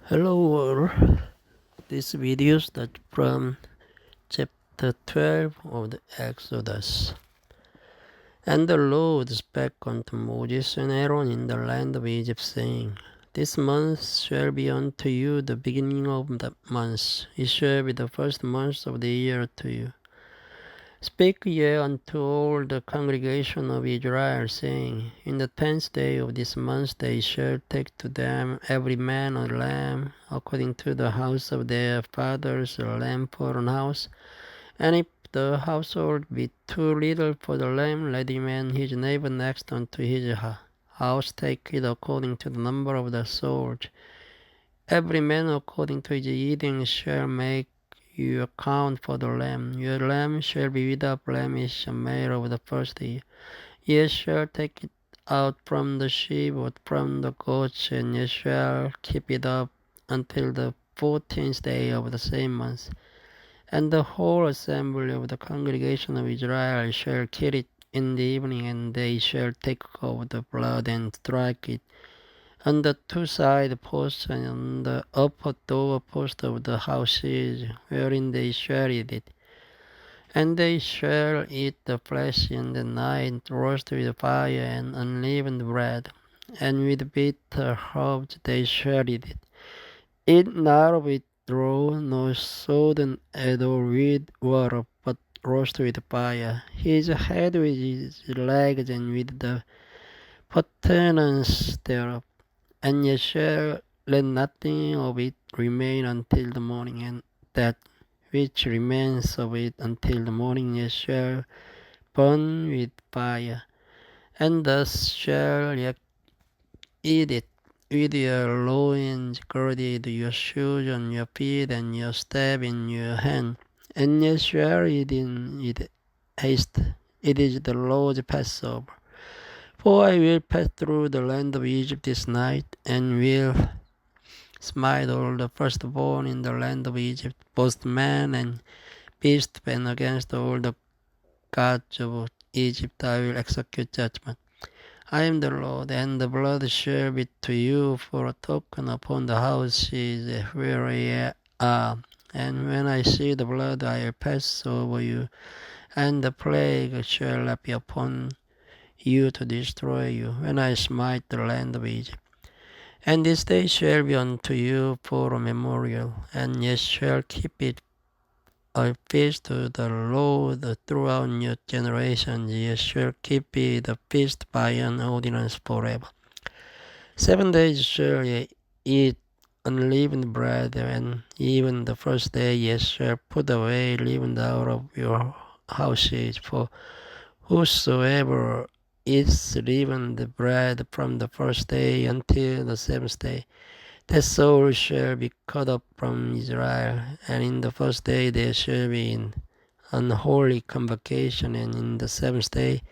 Hello all. This video starts from chapter 12 of the Exodus. And the Lord spake unto Moses and Aaron in the land of Egypt, saying, This month shall be unto you the beginning of the months. It shall be the first month of the year to you. Speak ye unto all the congregation of Israel, saying, In the 10th day of this month they shall take to them every man a lamb, according to the house of their fathers, a lamb for an house. And if the household be too little for the lamb, let him and his neighbor next unto his house take it according to the number of the souls. Every man according to his eating shall make you account for the lamb. Your lamb shall be without blemish, a male of the first year. Ye shall take it out from the sheep or from the goats, and ye shall keep it up until the 14th day of the same month. And the whole assembly of the congregation of Israel shall kill it in the evening, and they shall take of the blood and strike it on the two side posts and on the upper door post of the houses wherein they shall eat it. And they shall eat the flesh in the night, roast with fire and unleavened bread, and with bitter herbs they shall eat it. Eat not with raw, nor sodden at all with water, but roast with fire. His head with his legs and with the purtenance thereof. And ye shall let nothing of it remain until the morning, and that which remains of it until the morning ye shall burn with fire. And thus shall ye eat it, with your loins girded, your shoes on your feet, and your staff in your hand. And ye shall eat in it haste. It is the Lord's Passover. For I will pass through the land of Egypt this night, and will smite all the firstborn in the land of Egypt, both man and beast, and against all the gods of Egypt I will execute judgment. I am the Lord, and the blood shall be to you for a token upon the houses where ye are. And when I see the blood, I will pass over you, and the plague shall not be upon you to destroy you, when I smite the land of Egypt. And this day shall be unto you for a memorial, and ye shall keep it a feast to the Lord throughout your generations. Ye shall keep it a feast by an ordinance forever. 7 days shall ye eat unleavened bread, and even the first day ye shall put away leaven out of your houses. For whosoever eats leavened bread from the first day until the 7th day, that soul shall be cut off from Israel. And in the first day there shall be an unholy convocation, and in the 7th day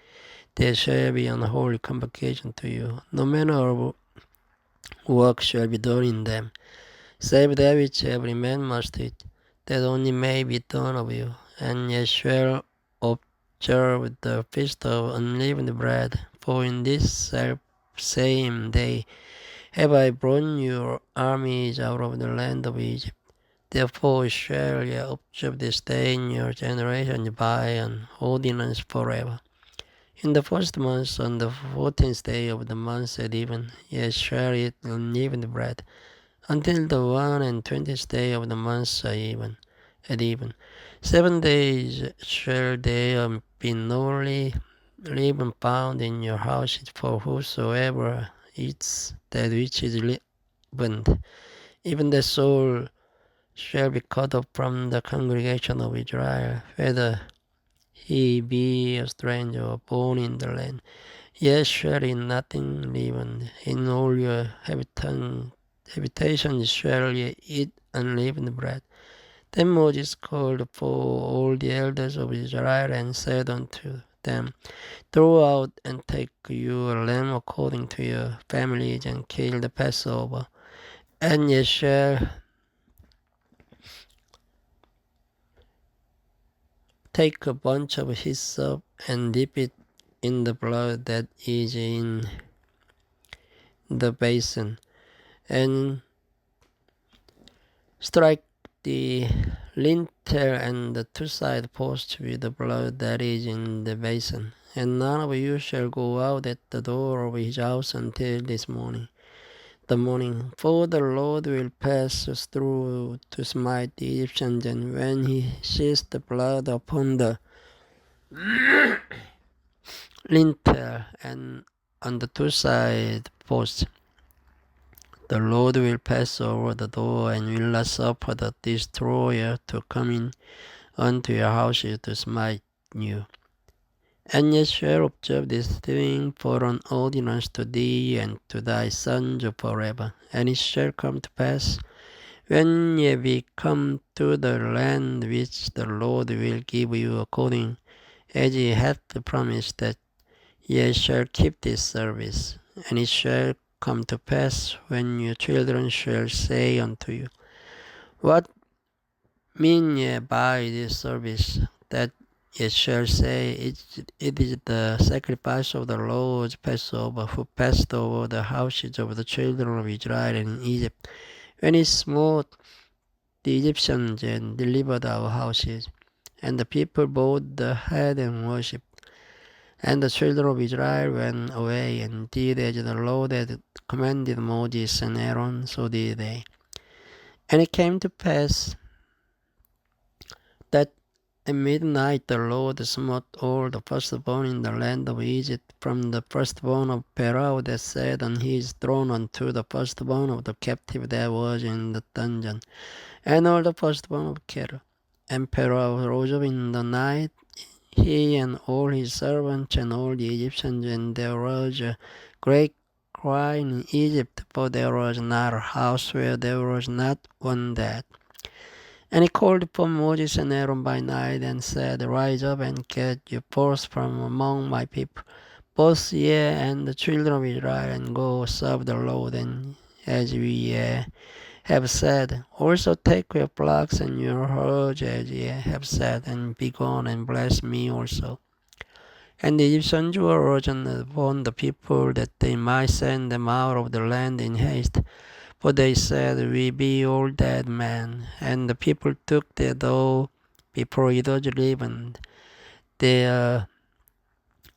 there shall be an unholy convocation to you. No manner of work shall be done in them, save that which every man must eat, that only may be done of you. And ye shall observe the feast of unleavened bread, for in this same day have I brought your armies out of the land of Egypt. Therefore shall ye observe this day in your generation by an ordinance forever. In the first month, on the 14th day of the month at even, ye shall eat unleavened bread, until the 21st day of the month at even. 7 days shall there be no leaven found in your houses, for whosoever eats that which is leavened, even the soul shall be cut off from the congregation of Israel, whether he be a stranger or born in the land. Ye shall eat nothing leavened. In all your habitations shall ye eat unleavened bread. Then Moses called for all the elders of Israel and said unto them, Throw out and take you a lamb according to your families, and kill the Passover. And ye shall take a bunch of hyssop and dip it in the blood that is in the basin, and Strike the lintel and the two side posts with the blood that is in the basin, and none of you shall go out at the door of his house until the morning. For the Lord will pass through to smite the Egyptians, and when he sees the blood upon the lintel and on the two side posts, the Lord will pass over the door and will not suffer the destroyer to come in unto your houses to smite you. And ye shall observe this thing for an ordinance to thee and to thy sons forever. And it shall come to pass, when ye be come to the land which the Lord will give you according as he hath promised, that ye shall keep this service. And it shall come to pass, when your children shall say unto you, What mean ye by this service? That ye shall say, It is the sacrifice of the Lord's Passover, who passed over the houses of the children of Israel in Egypt, when he smote the Egyptians and delivered our houses. And the people bowed the head and worshipped. And the children of Israel went away and did as the Lord had commanded Moses and Aaron, so did they. And it came to pass that at midnight the Lord smote all the firstborn in the land of Egypt, from the firstborn of Pharaoh that sat on his throne unto the firstborn of the captive that was in the dungeon, and all the firstborn of cattle. And Pharaoh rose up in the night, he and all his servants and all the Egyptians, and there was a great cry in Egypt, for there was not a house where there was not one dead. And he called upon Moses and Aaron by night, and said, Rise up and get you forth from among my people, both ye and the children of Israel, and go serve the Lord, and as we have said. Also take your flocks and your herds as ye have said, and be gone and bless me also. And the Egyptians were urgent upon the people that they might send them out of the land in haste. For they said, We be all dead men. And the people took their dough before it was leavened, their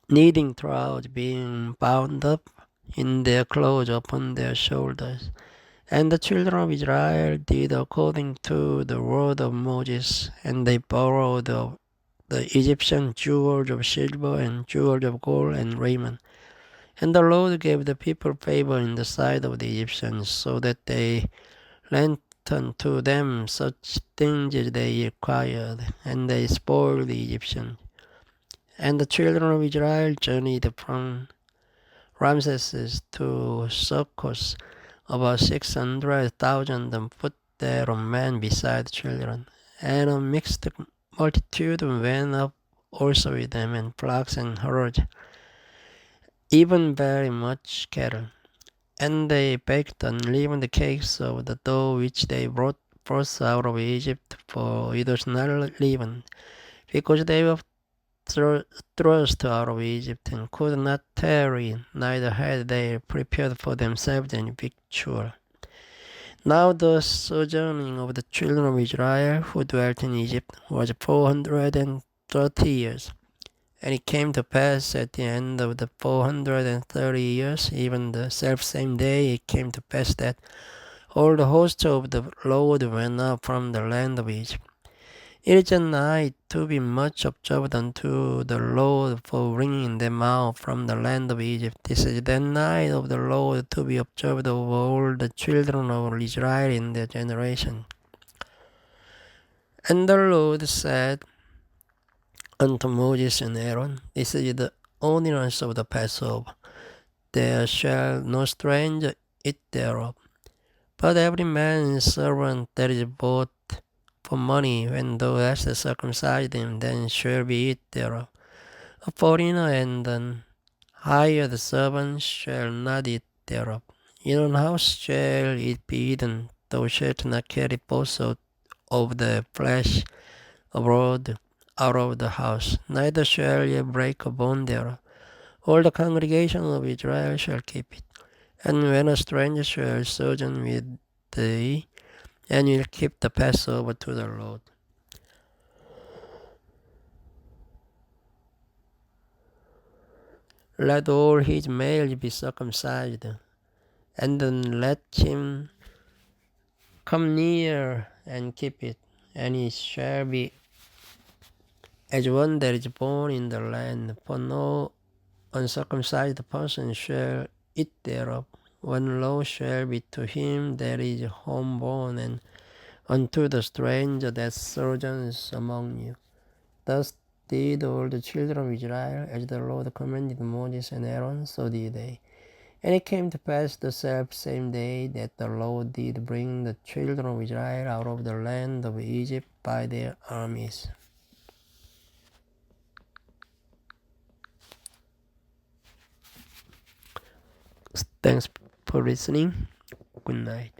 kneading troughs being bound up in their clothes upon their shoulders. And the children of Israel did according to the word of Moses, and they borrowed of the Egyptian jewels of silver and jewels of gold and raiment. And the Lord gave the people favor in the sight of the Egyptians, so that they lent unto them such things as they required, and they spoiled the Egyptians. And the children of Israel journeyed from Ramses to Succoth, about 600,000 on foot there on men beside children. And a mixed multitude went up also with them, and flocks and herds, even very much cattle. And they baked unleavened cakes of the dough which they brought forth out of Egypt, for it was not leavened, because they were thrust out of Egypt, and could not tarry, neither had they prepared for themselves any victual. Now the sojourning of the children of Israel who dwelt in Egypt was 430 years. And it came to pass at the end of the 430 years, even the selfsame day, it came to pass that all the hosts of the Lord went up from the land of Egypt. It is a night to be much observed unto the Lord for bringing them out from the land of Egypt. This is the night of the Lord to be observed of all the children of Israel in their generation. And the Lord said unto Moses and Aaron, This is the ordinance of the Passover. There shall no stranger eat thereof, but every man's servant that is bought for money, when thou hast circumcised him, then shall be eat thereof. A foreigner and an hired servant shall not eat thereof. In an house shall it be eaten. Thou shalt not carry forth of the flesh abroad out of the house, neither shall ye break a bone thereof. All the congregation of Israel shall keep it. And when a stranger shall sojourn with thee, and will keep the Passover to the Lord. Let all his males be circumcised, and then let him come near and keep it, and he shall be as one that is born in the land, for no uncircumcised person shall eat thereof. One law shall be to him that is homeborn, and unto the stranger that sojourns among you. Thus did all the children of Israel, as the Lord commanded Moses and Aaron, so did they. And it came to pass the selfsame day that the Lord did bring the children of Israel out of the land of Egypt by their armies. Thanks for listening. Good night.